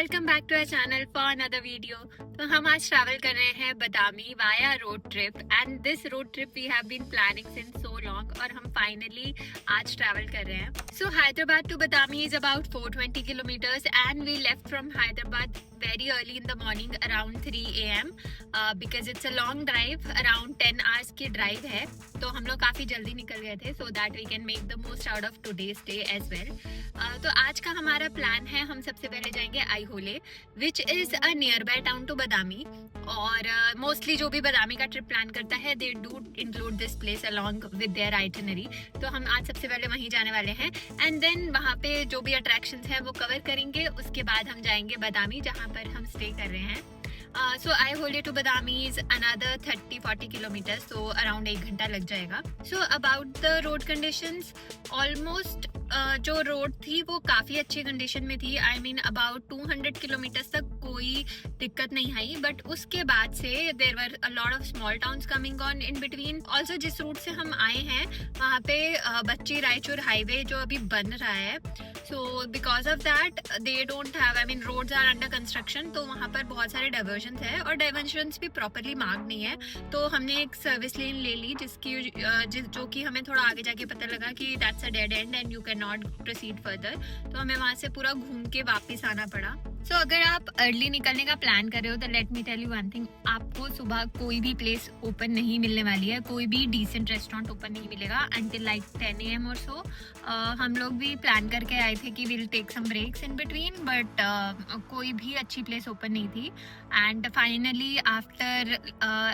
Welcome back to our channel for another video. तो हम आज ट्रैवल कर रहे हैं Badami via road trip and this road trip we have been planning since so long और हम फाइनली आज ट्रैवल कर रहे हैं। So Hyderabad to Badami is about 420 kilometres and we left from Hyderabad very early in the morning around 3 AM because it's a long drive, around 10 hours की drive है। तो हम लोग काफ़ी जल्दी निकल गए थे so that we can make the most out of today's day as well। तो आज का हमारा प्लान है, हम सबसे पहले जाएंगे Aihole which is a nearby town to बदामी। और मोस्टली जो भी बदामी का ट्रिप प्लान करता है they do include this place along with their itinerary। तो हम आज सबसे पहले वहीं जाने वाले हैं एंड देन वहाँ पे जो भी अट्रैक्शंस हैं वो कवर करेंगे। उसके बाद हम जाएंगे बदामी जहाँ पर हम स्टे कर रहे हैं। So Aihole to Badami is another 30-40 kilometres, तो अराउंड 1 घंटा लग जाएगा। So about the road conditions, almost जो रोड थी वो काफ़ी अच्छी कंडीशन में थी। आई मीन अबाउट 200 किलोमीटर्स तक कोई दिक्कत नहीं आई, बट उसके बाद से there were a lot of small towns coming on in between. Also जिस रूट से हम आए हैं वहाँ पे बच्ची रायचूर हाईवे जो अभी बन रहा है, so because of that they don't have, I mean roads are under construction, तो वहाँ पर बहुत सारे डाइवर्जन है और डाइवर्जन भी प्रॉपरली मार्क नहीं है। तो हमने एक सर्विस लेन ले ली जो कि हमें थोड़ा आगे जाके पता लगा कि that's a dead and and you can not proceed further. तो हमें वहाँ से पूरा घूम के वापस आना पड़ा। सो अगर आप अर्ली निकलने का प्लान कर रहे हो तो let me tell you one thing, आपको सुबह कोई भी प्लेस ओपन नहीं मिलने वाली है, कोई भी डिसेंट रेस्टोरेंट ओपन नहीं मिलेगा अंटिल लाइक 10 AM और सो। हम लोग भी प्लान करके आए थे कि will take some breaks in between, but कोई भी अच्छी प्लेस ओपन नहीं थी। And finally after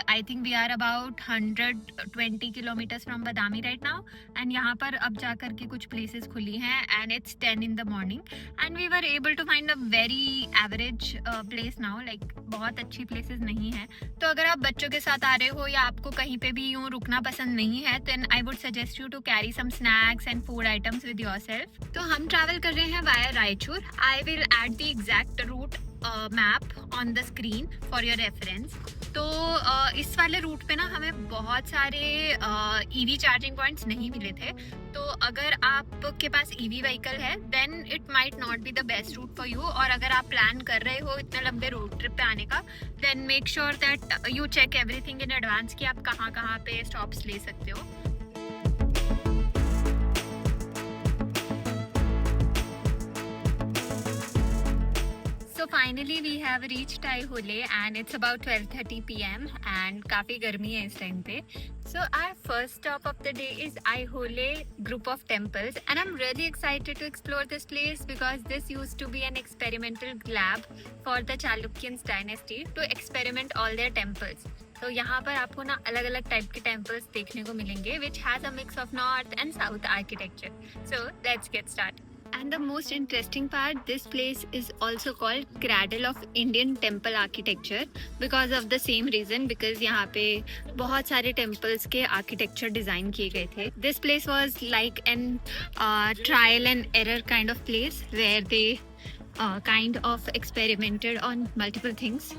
I think we are about 120 kilometres from Badami right now, and यहाँ पर अब जा कर के कुछ प्लेसेस खुली हैं and it's 10 in the morning and we were able to find a very average place now, like बहुत अच्छी प्लेसेस नहीं है। तो अगर आप बच्चों के साथ आ रहे हो या आपको कहीं पे भी यूँ रुकना पसंद नहीं है, then I would suggest you to carry some snacks and food items with yourself. तो हम ट्रैवल कर रहे हैं via Raichur. I will add the exact route map on the screen for your reference. तो इस वाले रूट पे ना हमें बहुत सारे ईवी चार्जिंग पॉइंट्स नहीं मिले थे। तो अगर आपके पास ईवी व्हीकल है then it might not be the best route for you. और अगर आप प्लान कर रहे हो इतने लंबे रोड ट्रिप पे आने का, then make sure that you check everything in advance कि आप कहाँ कहाँ पे स्टॉप्स ले सकते हो। So finally we have reached Aihole and it's about 12:30 PM and काफ़ी गर्मी है इस टाइम पे। So our first stop of the day is Aihole group of temples and I'm really excited to explore this place because this used to be an experimental lab for the Chalukyans dynasty to experiment all their temples। तो यहाँ पर आपको ना अलग अलग type के temples देखने को मिलेंगे which has a mix of north and south architecture। So let's get started। And the most interesting part, this place is also called Cradle of Indian Temple Architecture because of the same reason, because यहाँ पे बहुत सारे temples के architecture design किए गए थे। This place was like an trial and error kind of place where they kind of experimented on multiple things।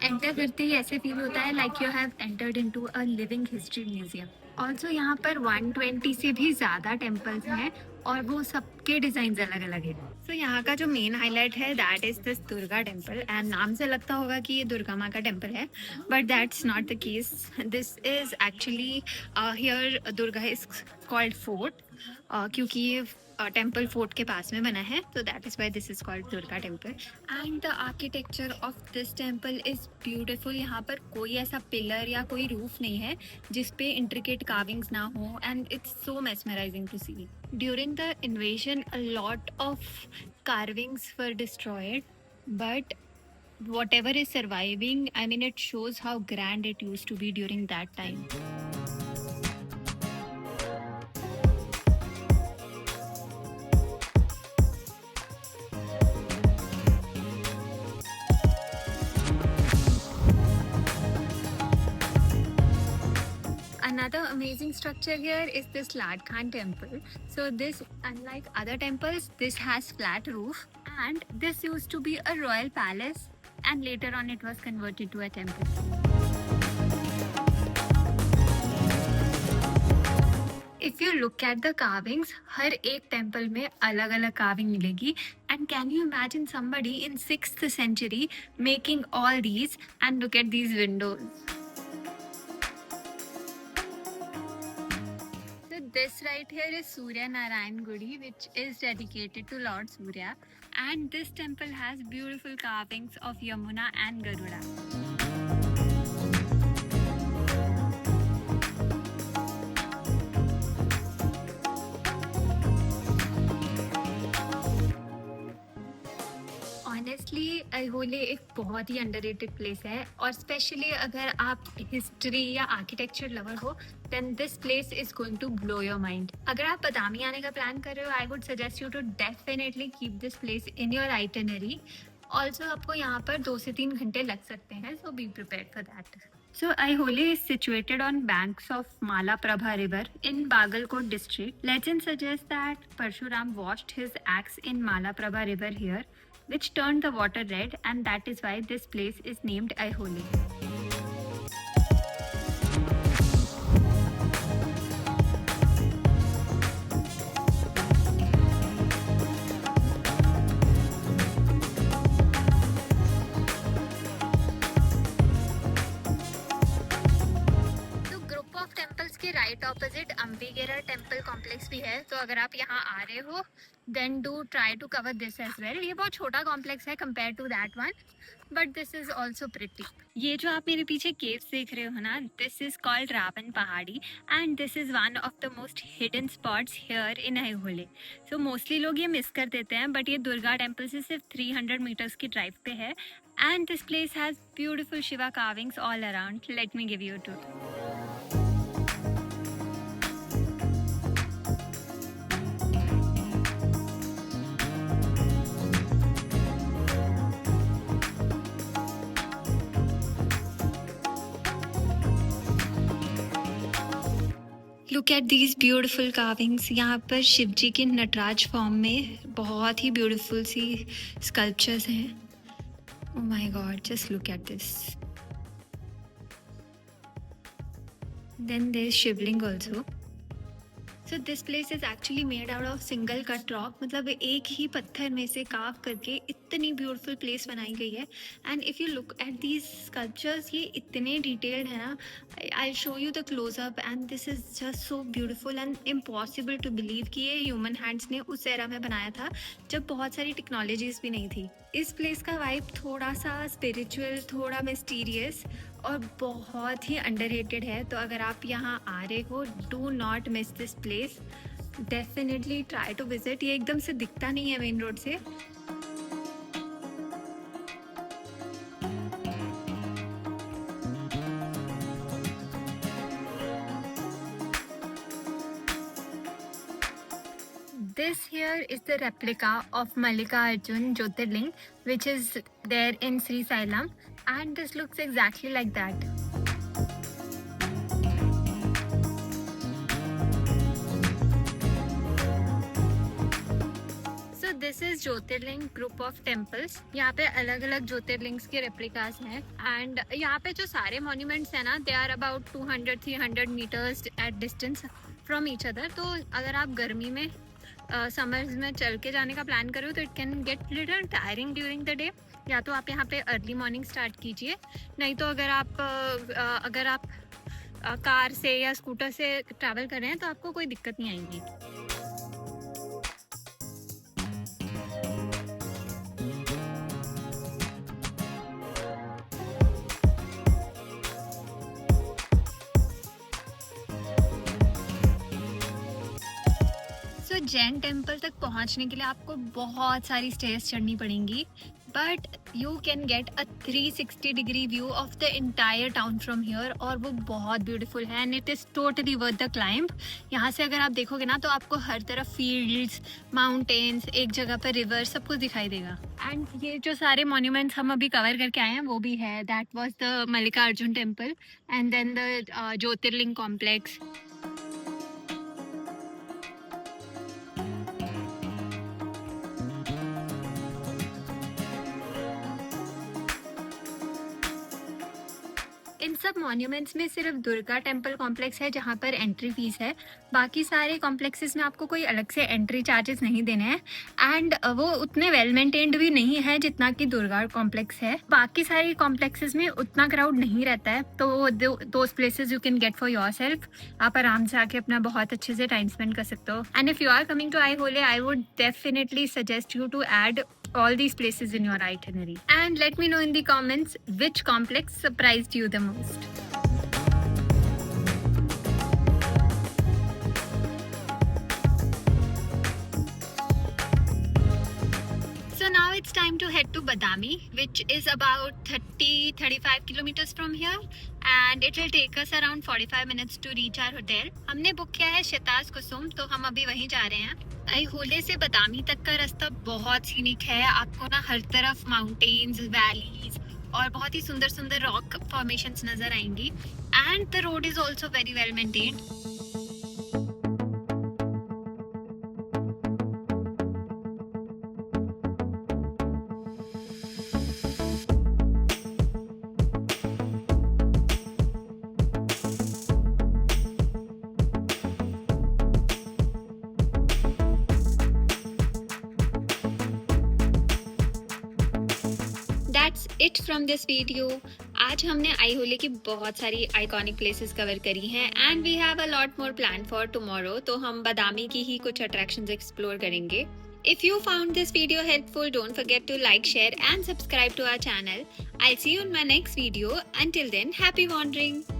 Enter करते ही ऐसे फील होता है like you have entered into a living history museum. Also यहाँ पर 120 से भी ज़्यादा temples हैं और वो सबके डिज़ाइन अलग अलग है। सो यहाँ का जो मेन हाईलाइट है that is this Durga temple and नाम से लगता होगा कि ये दुर्गा माँ का टेम्पल है, but that's not the case. This is actually here Durga is called fort, क्योंकि ये टेम्पल फोर्ट के पास में बना है, तो that is why this is called Durga temple. And the architecture of this temple is beautiful. यहाँ पर कोई ऐसा पिलर या कोई रूफ नहीं है जिस पे इंट्रिकेट कार्विंग्स ना हो and it's so mesmerising to see. During the invasion a lot of carvings were destroyed, but whatever is surviving, I mean it shows how grand it used to be during that time। Another amazing structure here is this Lad Khan temple. So this, unlike other temples, this has flat roof and this used to be a royal palace and later on it was converted to a temple. If you look at the carvings, हर एक temple में अलग अलग carving मिलेगी. And can you imagine somebody in 6th century making all these? And look at these windows. So this right here is Surya Narayan Gudi, which is dedicated to Lord Surya. And this temple has beautiful carvings of Yamuna and Garuda. Honestly Aihole एक बहुत ही underrated place है और specially अगर आप history या architecture lover हो then this place is going to blow your mind. अगर आप बदामी आने का प्लान कर रहे हो I would suggest you to definitely keep this place in your itinerary. Also आपको यहाँ पर 2 से 3 घंटे लग सकते हैं, so be prepared for that. So Aihole is situated on banks of Malaprabha river in Bagalkot district. Legend suggests that Parshuram washed his axe in Malaprabha river here, which turned the water red, and that is why this place is named Aihole. के right opposite Ambigera temple complex भी है. तो अगर आप यहाँ आ रहे हो then do try to cover this as well. ये बहुत छोटा कॉम्प्लेक्स है compare to that one, but this is also pretty. ये जो आप मेरे पीछे केव्स देख रहे हो ना, this is called Ravana Pahadi and this is one of the most hidden spots here in Aihole. So mostly लोग ये मिस कर देते हैं, बट ये दुर्गा टेम्पल से सिर्फ 300 मीटर्स की ड्राइव पे है. And this place has beautiful Shiva carvings all around. Let me give you a tour. Look at these beautiful carvings. यहाँ पर शिव जी के नटराज फॉर्म में बहुत ही ब्यूटिफुल सी स्कल्पचर्स हैं. Oh my god, just look at this. Then there is Shivling also. So this place is actually made out of single cut rock. मतलब एक ही पत्थर में से काव करके इतनी ब्यूटीफुल प्लेस बनाई गई है. And if you look at these sculptures, ये इतने डिटेल्ड है ना. I show you the closeup and this is just so beautiful and impossible to believe कि ये ह्यूमन हैंड्स ने उस एरा में बनाया था जब बहुत सारी टेक्नोलॉजीज भी नहीं थी. इस प्लेस का वाइब थोड़ा सा स्पिरिचुअल, थोड़ा मिस्टीरियस और बहुत ही अंडररेटेड है. तो अगर आप यहाँ आ रहे हो, do not miss this place. Definitely try to visit. ये एकदम से दिखता नहीं है मेन रोड से. This here is the replica of Mallikarjun Jyotirling, which is there in Sri Sailam, and this looks exactly like that. So this is Jyotirling group of temples. यहाँ पे अलग अलग ज्योतिर्लिंग्स के रेप्लिकास हैं. एंड यहाँ पे जो सारे मॉन्यूमेंट्स हैं ना, they are about 200-300 metres at distance from each other. तो अगर आप गर्मी में समर्स में चल के जाने का प्लान करो तो it can get little tiring during the day. या तो आप यहाँ पे अर्ली मॉर्निंग स्टार्ट कीजिए, नहीं तो अगर आप कार से या स्कूटर से ट्रैवल कर रहे हैं तो आपको कोई दिक्कत नहीं आएगी. जैन टेम्पल तक पहुंचने के लिए आपको बहुत सारी स्टेयर्स चढ़नी पड़ेंगी, but you can get a 360 degree view of the entire town from here. और वो बहुत ब्यूटीफुल है and it is totally worth the climb. यहाँ से अगर आप देखोगे ना तो आपको हर तरफ फील्ड्स, माउंटेन्स, एक जगह पर रिवर, सब कुछ दिखाई देगा. एंड ये जो सारे मॉन्यूमेंट्स हम अभी कवर करके आए हैं वो भी है. That was the Mallikarjuna temple and then the Jyotirlinga complex. सब मॉन्यूमेंट्स में सिर्फ दुर्गा टेम्पल कॉम्प्लेक्स है जहाँ पर एंट्री फीस है। बाकी सारे कॉम्प्लेक्सेस में आपको कोई अलग से एंट्री चार्जेस नहीं देने हैं एंड वो उतने वेल मेंटेन्ड भी नहीं है जितना कि दुर्गा कॉम्प्लेक्स है। बाकी सारे कॉम्प्लेक्सेस में उतना क्राउड नहीं रहता है, तो those places you can get for yourself. आप आराम से आके अपना बहुत अच्छे से टाइम स्पेंड कर सकते हो। And if you are coming to Aihole, I would definitely suggest you to add all these places in your itinerary. And let me know in the comments which complex surprised you the most. So now it's time to head to Badami, which is about 30-35 kilometers from here, and it will take us around 45 minutes to reach our hotel. हमने book किया है शताज कुसुम, तो हम अभी वहीं जा रहे हैं। आईहोले से बदामी तक का रास्ता बहुत सीनिक है। आपको ना हर तरफ माउंटेन्स, वैलीज और बहुत ही सुंदर सुंदर रॉक फॉर्मेशंस नजर आएंगी and the road is also very well maintained. That's it from this video. आज हमने आईहोले की बहुत सारी आइकॉनिक प्लेसेस कवर करी हैं and we have a lot more plan for tomorrow. तो हम बादामी की ही कुछ अट्रैक्शंस एक्सप्लोर करेंगे। If you found this video helpful, don't forget to like, share and subscribe to our channel. I'll see you in my next video. Until then, happy wandering!